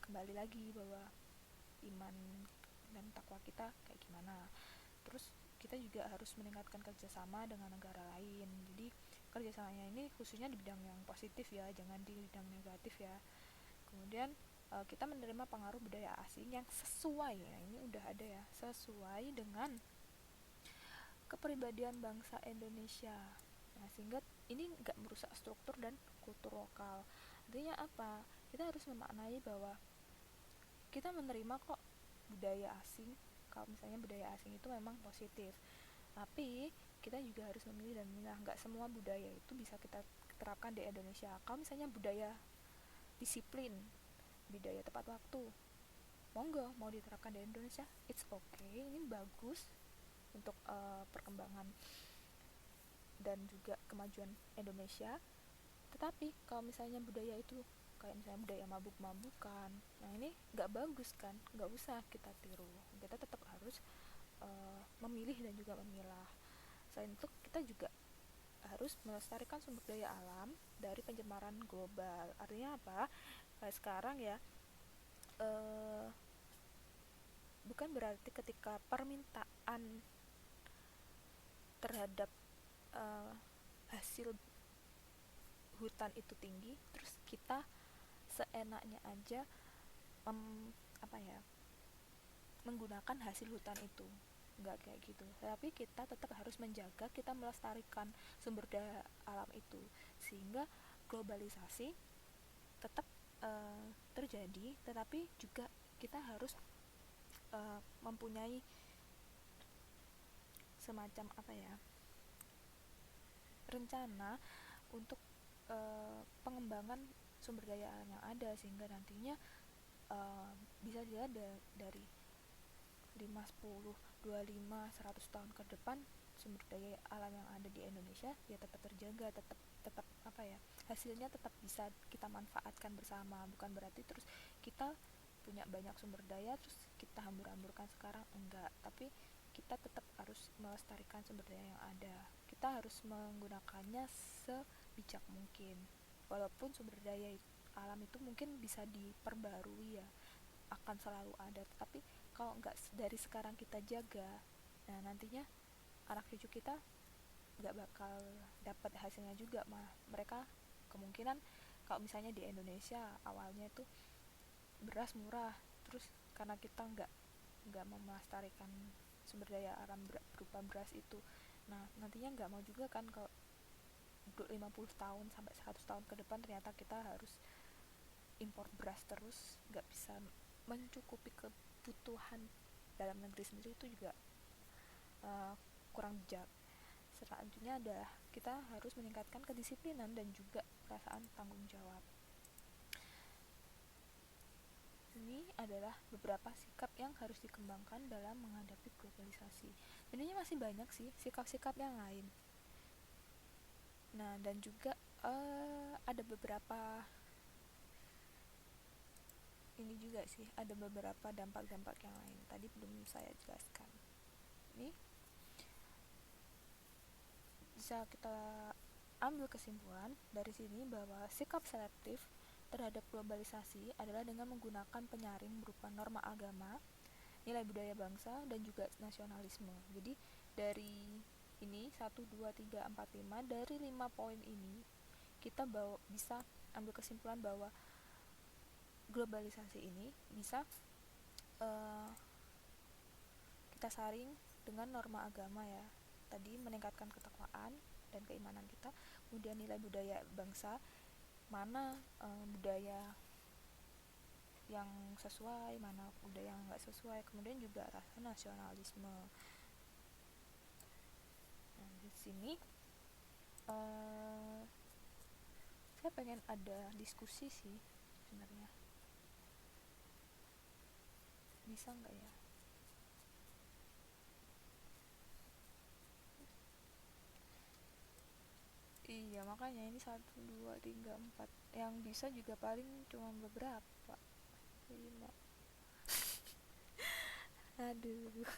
kembali lagi bahwa iman dan takwa kita kayak gimana. Terus kita juga harus meningkatkan kerjasama dengan negara lain. Jadi kerjasamanya ini khususnya di bidang yang positif ya, jangan di bidang negatif ya. Kemudian kita menerima pengaruh budaya asing yang sesuai, ya ini udah ada ya, sesuai dengan kepribadian bangsa Indonesia. Nah, sehingga ini nggak merusak struktur dan kultur lokal. Artinya apa? Kita harus memaknai bahwa kita menerima kok budaya asing, kalau misalnya budaya asing itu memang positif, tapi kita juga harus memilih dan memilah. Nggak semua budaya itu bisa kita terapkan di Indonesia. Kalau misalnya budaya disiplin, budaya tepat waktu, monggo mau diterapkan di Indonesia, it's okay, ini bagus untuk perkembangan dan juga kemajuan Indonesia. Tetapi kalau misalnya budaya itu kayak misalnya budaya mabuk-mabukan, nah ini nggak bagus kan, nggak usah kita tiru. Kita tetap harus memilih dan juga memilah. Selain itu kita juga harus melestarikan sumber daya alam dari pencemaran global. Artinya apa? Kayak sekarang ya, bukan berarti ketika permintaan terhadap hasil hutan itu tinggi, terus kita seenaknya aja menggunakan hasil hutan itu. Nggak kayak gitu, tapi kita tetap harus menjaga, kita melestarikan sumber daya alam itu, sehingga globalisasi tetap terjadi, tetapi juga kita harus mempunyai semacam rencana untuk pengembangan sumber daya alam yang ada, sehingga nantinya bisa dilihat dari 5, 10, 25, 100 tahun ke depan sumber daya alam yang ada di Indonesia ya tetap terjaga, tetap tetap apa ya, hasilnya tetap bisa kita manfaatkan bersama. Bukan berarti terus kita punya banyak sumber daya terus kita hambur-hamburkan sekarang, enggak, tapi kita tetap harus melestarikan sumber daya yang ada. Kita harus menggunakannya sebijak mungkin, walaupun sumber daya alam itu mungkin bisa diperbarui ya, akan selalu ada, tapi kalau nggak dari sekarang kita jaga, nah nantinya anak cucu kita nggak bakal dapat hasilnya juga. Mah mereka kemungkinan, kalau misalnya di Indonesia awalnya itu beras murah, terus karena kita nggak melestarikan sumber daya alam berupa beras itu, nah nantinya nggak mau juga kan kalau 50 tahun sampai 100 tahun ke depan ternyata kita harus impor beras terus, nggak bisa mencukupi kebutuhan dalam negeri sendiri, itu juga uh, kurang bijak. Selanjutnya adalah kita harus meningkatkan kedisiplinan dan juga perasaan tanggung jawab. Ini adalah beberapa sikap yang harus dikembangkan dalam menghadapi globalisasi. Sebenarnya masih banyak sih sikap-sikap yang lain. Nah, dan juga ada beberapa ini juga sih, ada beberapa dampak-dampak yang lain. Tadi belum saya jelaskan. Ini bisa kita ambil kesimpulan dari sini bahwa sikap selektif terhadap globalisasi adalah dengan menggunakan penyaring berupa norma agama, nilai budaya bangsa, dan juga nasionalisme. Jadi dari ini 1, 2, 3, 4, 5, dari 5 poin ini kita bisa ambil kesimpulan bahwa globalisasi ini bisa uh, kita saring dengan norma agama ya. Tadi meningkatkan ketakwaan dan keimanan kita, kemudian nilai budaya bangsa, mana budaya yang sesuai, mana budaya yang nggak sesuai, kemudian juga rasa nasionalisme. Nah, di sini saya pengen ada diskusi sih sebenarnya, bisa nggak ya? Iya, makanya ini 1, 2, 3, 4 yang bisa juga paling cuma beberapa, 5. Aduh.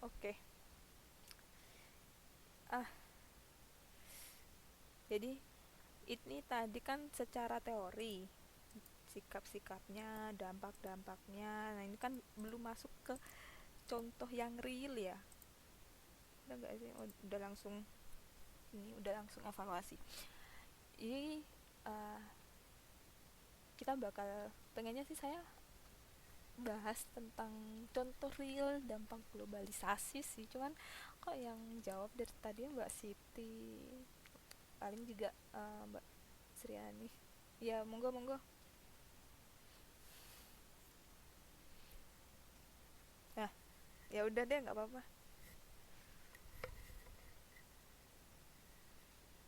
Oke. Jadi ini tadi kan secara teori sikap-sikapnya, dampak-dampaknya. Nah, ini kan belum masuk ke contoh yang real ya. Udah nggak sih? Udah langsung ini, udah langsung evaluasi. Ini kita bakal, pengennya sih saya bahas tentang contoh real dampak globalisasi sih, cuman kok yang jawab dari tadi Mbak Siti, paling juga Mbak Sriani. Ya monggo monggo. Nah, ya udah deh, nggak apa-apa.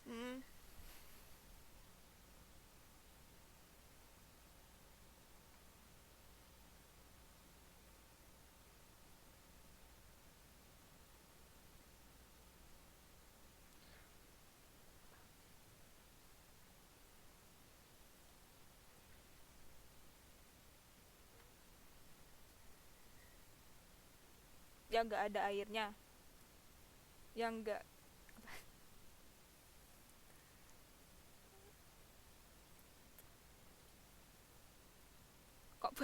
hmm, yang nggak ada airnya, yang nggak, kok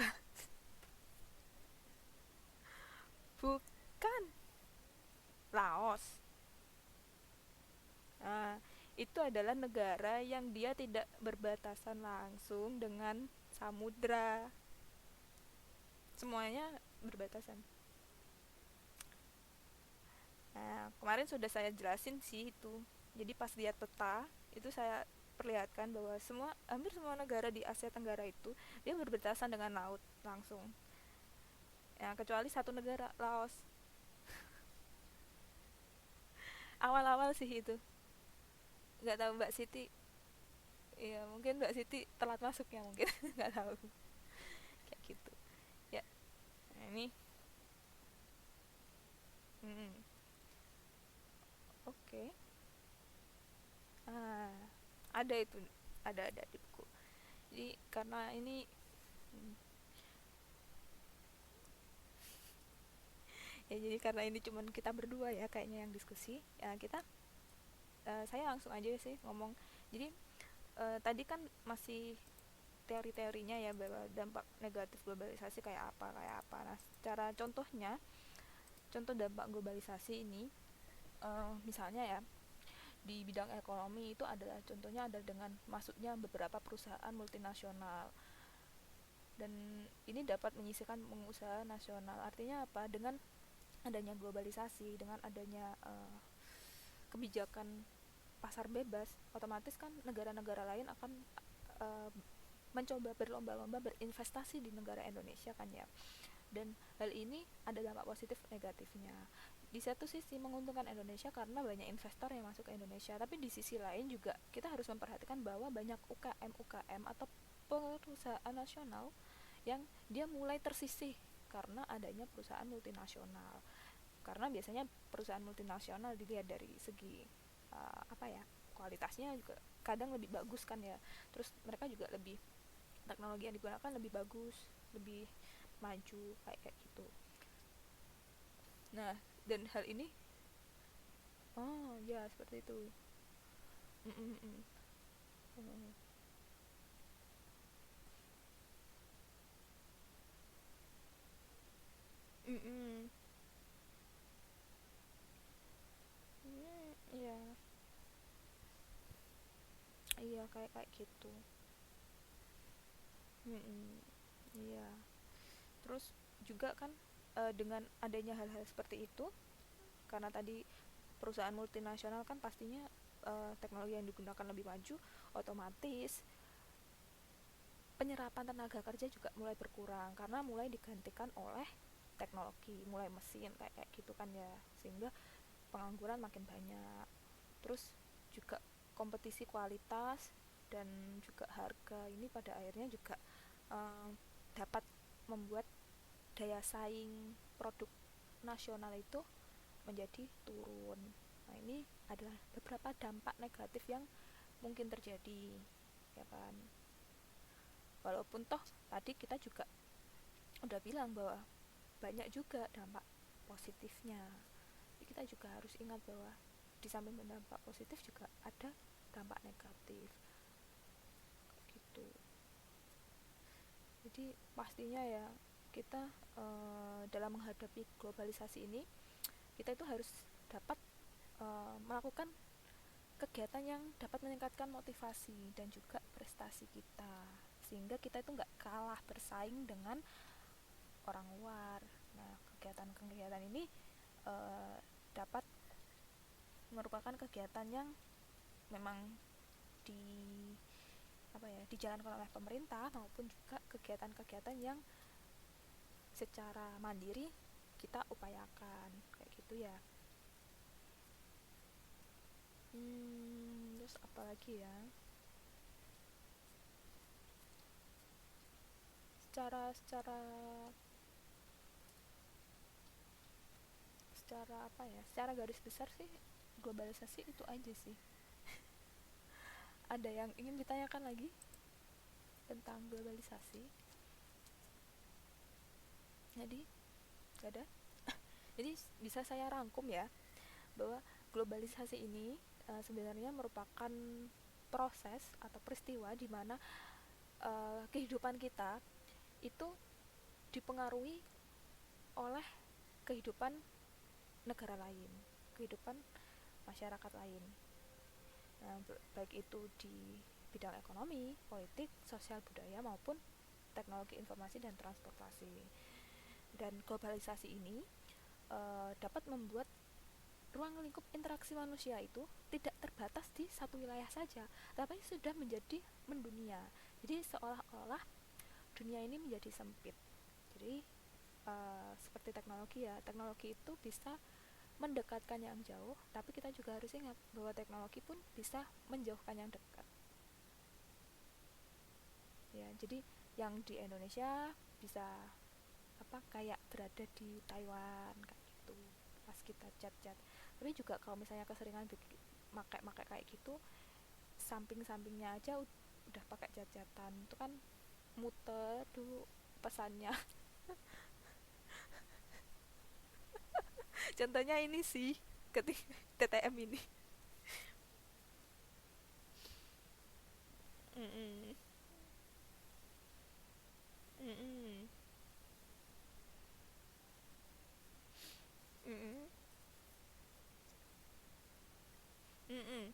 bukan Laos. Nah, itu adalah negara yang dia tidak berbatasan langsung dengan samudra, semuanya berbatasan. Nah, kemarin sudah saya jelasin sih itu. Jadi pas lihat peta, itu saya perlihatkan bahwa hampir semua negara di Asia Tenggara itu dia berbatasan dengan laut langsung. Ya, kecuali satu negara, Laos. Awal-awal sih itu. Nggak tahu Mbak Siti. Iya, mungkin Mbak Siti telat masuknya mungkin. Nggak tahu. Kayak gitu ya. Nah, ini mm, oke. Ah, ada itu, ada di buku. Jadi karena ini mm, ya jadi karena ini cuman kita berdua ya kayaknya yang diskusi ya, saya langsung aja sih ngomong. Jadi tadi kan masih teori-teorinya ya, bahwa dampak negatif globalisasi kayak apa. Nah, secara contoh dampak globalisasi ini, misalnya ya di bidang ekonomi itu adalah contohnya ada dengan masuknya beberapa perusahaan multinasional, dan ini dapat menyisihkan pengusaha nasional. Artinya apa? Dengan adanya globalisasi, dengan adanya kebijakan pasar bebas, otomatis kan negara-negara lain akan uh, mencoba berlomba-lomba berinvestasi di negara Indonesia kan ya. Dan hal ini ada dampak positif negatifnya. Di satu sisi menguntungkan Indonesia karena banyak investor yang masuk ke Indonesia, tapi di sisi lain juga kita harus memperhatikan bahwa banyak UKM atau perusahaan nasional yang dia mulai tersisih karena adanya perusahaan multinasional. Karena biasanya perusahaan multinasional dilihat dari segi apa ya, kualitasnya juga kadang lebih bagus kan ya, terus mereka juga lebih, teknologi yang digunakan lebih bagus, lebih maju kayak gitu. Nah, dan hal ini, oh ya seperti itu. Mm -mm -mm. Mm -mm. Mm. Iya, iya kayak kayak gitu. Mm -mm. Iya. Terus juga kan dengan adanya hal-hal seperti itu, karena tadi perusahaan multinasional kan pastinya teknologi yang digunakan lebih maju, otomatis penyerapan tenaga kerja juga mulai berkurang karena mulai digantikan oleh teknologi, mulai mesin kayak gitu kan ya, sehingga pengangguran makin banyak. Terus juga kompetisi kualitas dan juga harga ini pada akhirnya juga um, dapat membuat daya saing produk nasional itu menjadi turun. Nah, ini adalah beberapa dampak negatif yang mungkin terjadi, ya kan. Walaupun toh tadi kita juga udah bilang bahwa banyak juga dampak positifnya. Jadi kita juga harus ingat bahwa di samping dampak positif juga ada dampak negatif gitu. Jadi pastinya ya kita dalam menghadapi globalisasi ini, kita itu harus dapat melakukan kegiatan yang dapat meningkatkan motivasi dan juga prestasi kita, sehingga kita itu nggak kalah bersaing dengan orang luar. Nah, kegiatan-kegiatan ini uh, dapat merupakan kegiatan yang memang di apa ya, dijalankan oleh pemerintah, maupun juga kegiatan-kegiatan yang secara mandiri kita upayakan kayak gitu ya. Terus apa lagi ya, secara secara secara apa ya, secara garis besar sih globalisasi itu aja sih. Ada yang ingin ditanyakan lagi tentang globalisasi? Jadi gak ada. Jadi bisa saya rangkum ya, bahwa globalisasi ini sebenarnya merupakan proses atau peristiwa di mana kehidupan kita itu dipengaruhi oleh kehidupan negara lain, kehidupan masyarakat lain. Nah, baik itu di bidang ekonomi, politik, sosial budaya, maupun teknologi informasi dan transportasi. Dan globalisasi ini dapat membuat ruang lingkup interaksi manusia itu tidak terbatas di satu wilayah saja, tapi sudah menjadi mendunia. Jadi seolah-olah dunia ini menjadi sempit. Jadi seperti teknologi ya, teknologi itu bisa mendekatkan yang jauh, tapi kita juga harus ingat bahwa teknologi pun bisa menjauhkan yang dekat. Ya, jadi yang di Indonesia bisa apa kayak berada di Taiwan kayak gitu pas kita chat-chat. Tapi juga kalau misalnya keseringan makai kayak gitu, samping-sampingnya aja udah pakai chat-chatan itu kan muter dulu pesannya. Contohnya ini sih ketik TTM ini. Mm-mm. Mm-mm. Mm-mm. Mm-mm.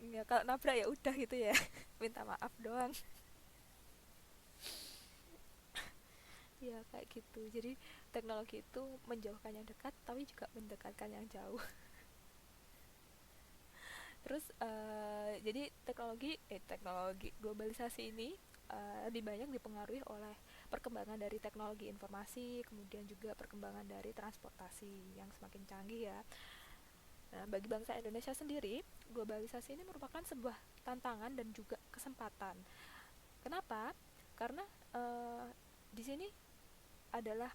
Ya kalau nabrak ya udah gitu ya. Minta maaf doang. Ya kayak gitu. Jadi teknologi itu menjauhkan yang dekat tapi juga mendekatkan yang jauh. Terus jadi teknologi globalisasi ini lebih banyak dipengaruhi oleh perkembangan dari teknologi informasi, kemudian juga perkembangan dari transportasi yang semakin canggih ya. Nah, bagi bangsa Indonesia sendiri, globalisasi ini merupakan sebuah tantangan dan juga kesempatan. Kenapa? Karena eh, di sini adalah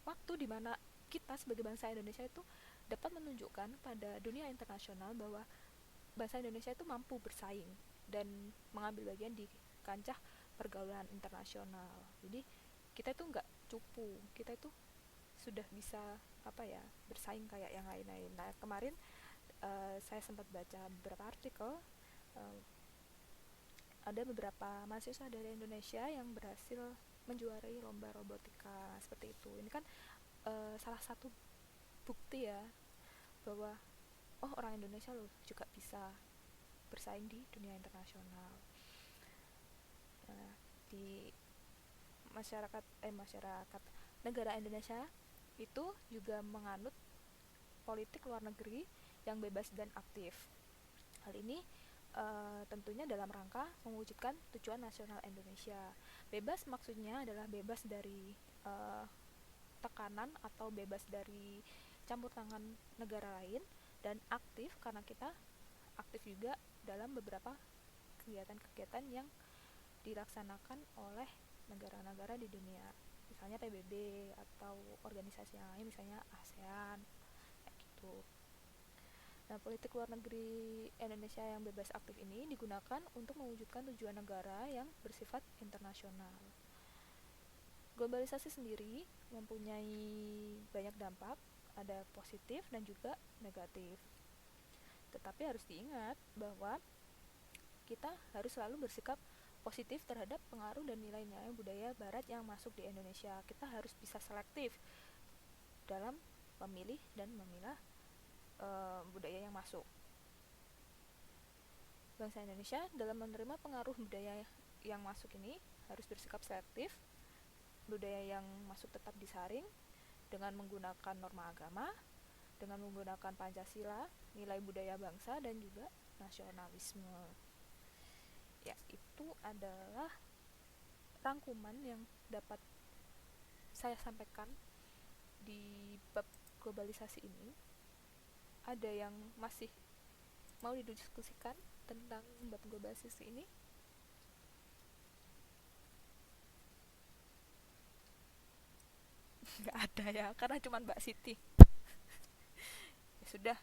waktu di mana kita sebagai bangsa Indonesia itu dapat menunjukkan pada dunia internasional bahwa bangsa Indonesia itu mampu bersaing dan mengambil bagian di kancah pergaulan internasional. Jadi kita itu nggak cupu, kita itu sudah bisa apa ya bersaing kayak yang lain-lain. Nah kemarin saya sempat baca beberapa artikel, uh, ada beberapa mahasiswa dari Indonesia yang berhasil menjuarai lomba robotika seperti itu. Ini kan salah satu bukti ya bahwa oh orang Indonesia loh juga bisa bersaing di dunia internasional. Nah, di masyarakat negara Indonesia itu juga menganut politik luar negeri yang bebas dan aktif. Hal ini tentunya dalam rangka mewujudkan tujuan nasional Indonesia. Bebas maksudnya adalah bebas dari uh, tekanan atau bebas dari campur tangan negara lain, dan aktif karena kita aktif juga dalam beberapa kegiatan-kegiatan yang dilaksanakan oleh negara-negara di dunia, misalnya PBB atau organisasi yang lain, misalnya ASEAN kayak gitu. Nah, politik luar negeri Indonesia yang bebas aktif ini digunakan untuk mewujudkan tujuan negara yang bersifat internasional. Globalisasi sendiri mempunyai banyak dampak, ada positif dan juga negatif. Tetapi harus diingat bahwa kita harus selalu bersikap positif terhadap pengaruh dan nilai-nilai budaya barat yang masuk di Indonesia. Kita harus bisa selektif dalam memilih dan memilah budaya yang masuk. Bangsa Indonesia dalam menerima pengaruh budaya yang masuk ini harus bersikap selektif. Budaya yang masuk tetap disaring dengan menggunakan norma agama, dengan menggunakan Pancasila, nilai budaya bangsa, dan juga nasionalisme. Ya, itu adalah rangkuman yang dapat saya sampaikan di bab globalisasi ini. Ada yang masih mau didiskusikan tentang bab globalisasi ini? Nggak ada ya, karena cuma Mbak Siti. Ya sudah,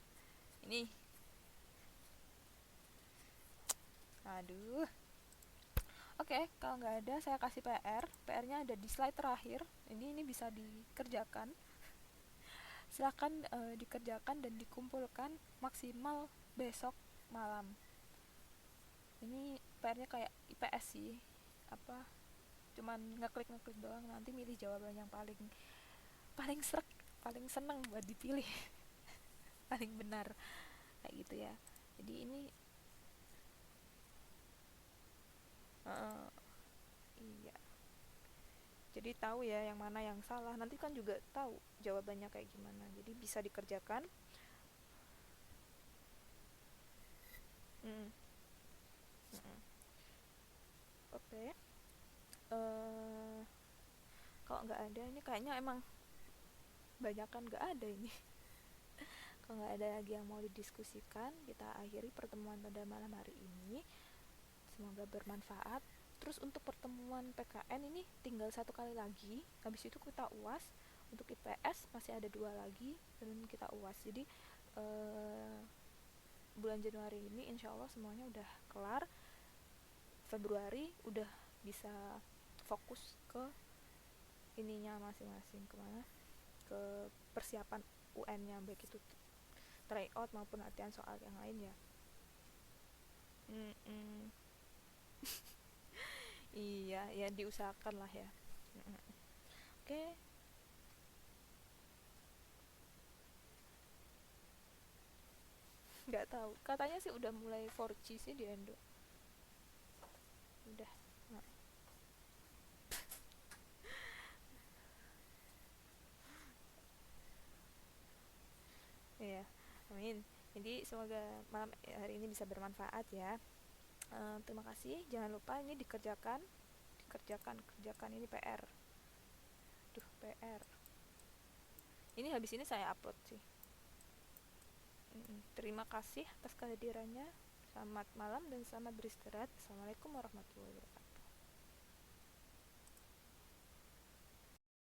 ini. Aduh. Oke, kalau nggak ada saya kasih PR. PR-nya ada di slide terakhir. Ini bisa dikerjakan. Silakan dikerjakan dan dikumpulkan maksimal besok malam. Ini PR-nya kayak IPS sih. Apa? Cuman ngeklik doang, nanti milih jawaban yang paling paling srek, paling seneng buat dipilih. Paling benar. Kayak gitu ya. Jadi ini uh, iya. Jadi tahu ya yang mana yang salah. Nanti kan juga tahu jawabannya kayak gimana. Jadi bisa dikerjakan. Mm, mm. Oke. Okay. Kalau nggak ada ini kayaknya emang banyak kan nggak ada ini. Kalau nggak ada lagi yang mau didiskusikan, kita akhiri pertemuan pada malam hari ini. Semoga bermanfaat. Terus untuk pertemuan PKN ini tinggal 1 kali lagi, habis itu kita UAS. Untuk IPS masih ada 2 lagi dan kita UAS. Jadi bulan Januari ini insya Allah semuanya udah kelar. Februari udah bisa fokus ke ininya masing-masing, kemana, ke persiapan UN-nya, baik itu tryout maupun latihan soal yang lain ya. Iya ya, diusahakan lah ya. Oke. Nggak tahu, katanya sih udah mulai 4G sih di Indo, udah. Nah, iya, amin. Jadi semoga malam hari ini bisa bermanfaat ya. Terima kasih, jangan lupa ini kerjakan ini PR. Duh, PR ini habis ini saya upload sih. Terima kasih atas kehadirannya. Selamat malam dan selamat beristirahat. Assalamualaikum warahmatullahi wabarakatuh.